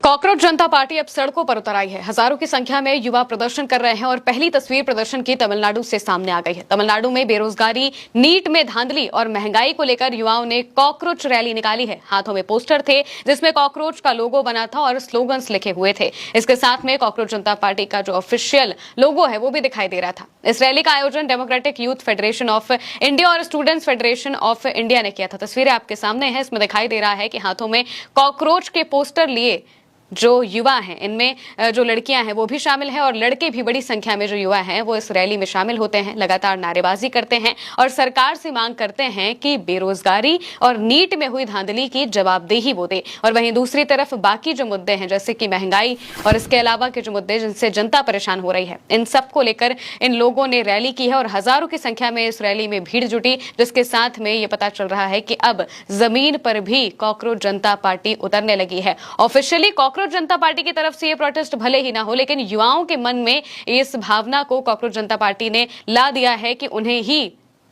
Cockroach जनता party अब सड़कों पर उतर आई है। हजारों की संख्या में युवा प्रदर्शन कर रहे हैं और पहली तस्वीर प्रदर्शन की तमिलनाडु से सामने आ गई है। तमिलनाडु में बेरोजगारी, नीट में धांधली और महंगाई को लेकर युवाओं ने कॉकरोच रैली निकाली है। हाथों में पोस्टर थे जिसमें कॉकरोच का लोगो बना था और स्लोगन्स लिखे हुए थे। इसके साथ में कॉकरोच जनता पार्टी का जो ऑफिशियल लोगो है वो भी दिखाई दे रहा था। इस रैली का आयोजन democratic youth federation of India और स्टूडेंट्स फेडरेशन ऑफ इंडिया ने किया था। तस्वीरें आपके सामने है, इसमें दिखाई दे रहा है कि हाथों में कॉकरोच के पोस्टर लिए जो युवा हैं, इनमें जो लड़कियां हैं वो भी शामिल हैं और लड़के भी बड़ी संख्या में जो युवा हैं वो इस रैली में शामिल होते हैं, लगातार नारेबाजी करते हैं और सरकार से मांग करते हैं कि बेरोजगारी और नीट में हुई धांधली की जवाबदेही वो दे। और वहीं दूसरी तरफ बाकी जो मुद्दे हैं जैसे कि महंगाई और इसके अलावा के जो मुद्दे जिनसे जनता परेशान हो रही है, इन सबको लेकर इन लोगों ने रैली की है और हजारों की संख्या में इस रैली में भीड़ जुटी, जिसके साथ में ये पता चल रहा है कि अब जमीन पर भी कॉकरोच जनता पार्टी उतरने लगी है। ऑफिशियली कॉकरोच जनता पार्टी की तरफ से ये प्रोटेस्ट भले ही ना हो, लेकिन युवाओं के मन में इस भावना को कॉकरोच जनता पार्टी ने ला दिया है कि उन्हें ही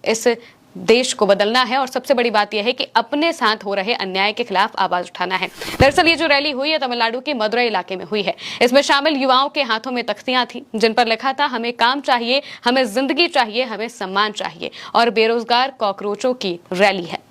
इस देश को बदलना है और सबसे बड़ी बात यह है कि अपने साथ हो रहे अन्याय के खिलाफ आवाज उठाना है। दरअसल ये जो रैली हुई है तमिलनाडु के मदुरई इलाके में हुई है। इसमें शामिल युवाओं के हाथों में तख्तियां थी जिन पर लिखा था, हमें काम चाहिए, हमें जिंदगी चाहिए, हमें सम्मान चाहिए और बेरोजगार कॉकरोचों की रैली है।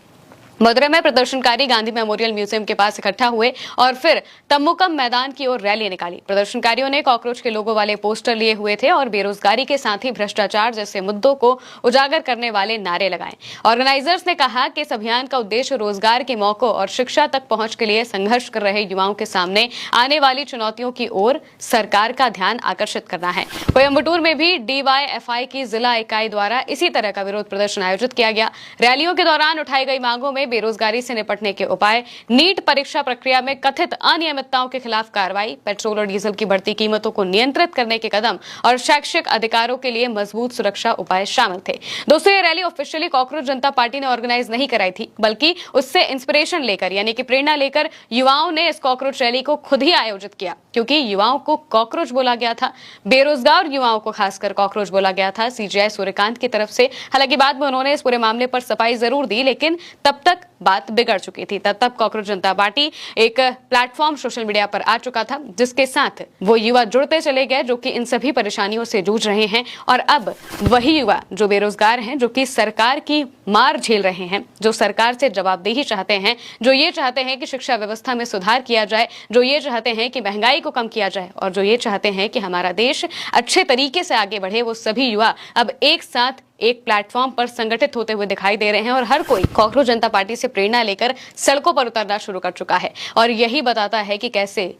मदुरई में प्रदर्शनकारी गांधी मेमोरियल म्यूजियम के पास इकट्ठा हुए और फिर तम्मुकम मैदान की ओर रैली निकाली। प्रदर्शनकारियों ने कॉकरोच के लोगो वाले पोस्टर लिए हुए थे और बेरोजगारी के साथ ही भ्रष्टाचार जैसे मुद्दों को उजागर करने वाले नारे लगाए। ऑर्गेनाइजर्स ने कहा कि इस अभियान का उद्देश्य रोजगार के मौकों और शिक्षा तक पहुंच के लिए संघर्ष कर रहे युवाओं के सामने आने वाली चुनौतियों की ओर सरकार का ध्यान आकर्षित करना है। कोयम्बटूर में भी DYFI की जिला इकाई द्वारा इसी तरह का विरोध प्रदर्शन आयोजित किया गया। रैलियों के दौरान उठाई गई मांगों में बेरोजगारी से निपटने के उपाय, नीट परीक्षा प्रक्रिया में कथित अनियमितताओं के खिलाफ कार्रवाई, पेट्रोल और डीजल की बढ़ती कीमतों को नियंत्रित करने के कदम और शैक्षिक अधिकारों के लिए मजबूत सुरक्षा उपाय शामिल थे। दोस्तों, ये रैली ऑफिशियली कॉकरोच जनता पार्टी ने ऑर्गेनाइज नहीं कराई थी, बल्कि उससे इंस्पिरेशन लेकर यानी कि प्रेरणा लेकर युवाओं ने इस कॉकरोच रैली को खुद ही आयोजित किया, क्योंकि युवाओं को कॉकरोच बोला गया था। बेरोजगार युवाओं को खासकर कॉकरोच बोला गया था CGI सूर्यकांत की तरफ से। हालांकि बाद में उन्होंने इस पूरे मामले पर सफाई जरूर दी, लेकिन तब तक बात बिगड़ चुकी थी। तब कॉकरोच जनता पार्टी एक प्लेटफॉर्म सोशल मीडिया पर आ चुका था जिसके साथ वो युवा जुड़ते चले गए जो कि इन सभी परेशानियों से जूझ रहे हैं। और अब वही युवा जो बेरोजगार हैं, जो कि सरकार की मार झेल रहे हैं, जो सरकार से जवाबदेही चाहते हैं, जो ये चाहते हैं कि शिक्षा व्यवस्था में सुधार किया जाए, जो ये चाहते हैं कि महंगाई को कम किया जाए और जो ये चाहते हैं कि हमारा देश अच्छे तरीके से आगे बढ़े, वो सभी युवा अब एक साथ एक प्लेटफॉर्म पर संगठित होते हुए दिखाई दे रहे हैं और हर कोई कॉकरोच जनता पार्टी से प्रेरणा लेकर सड़कों पर उतरना शुरू कर चुका है। और यही बताता है कि कैसे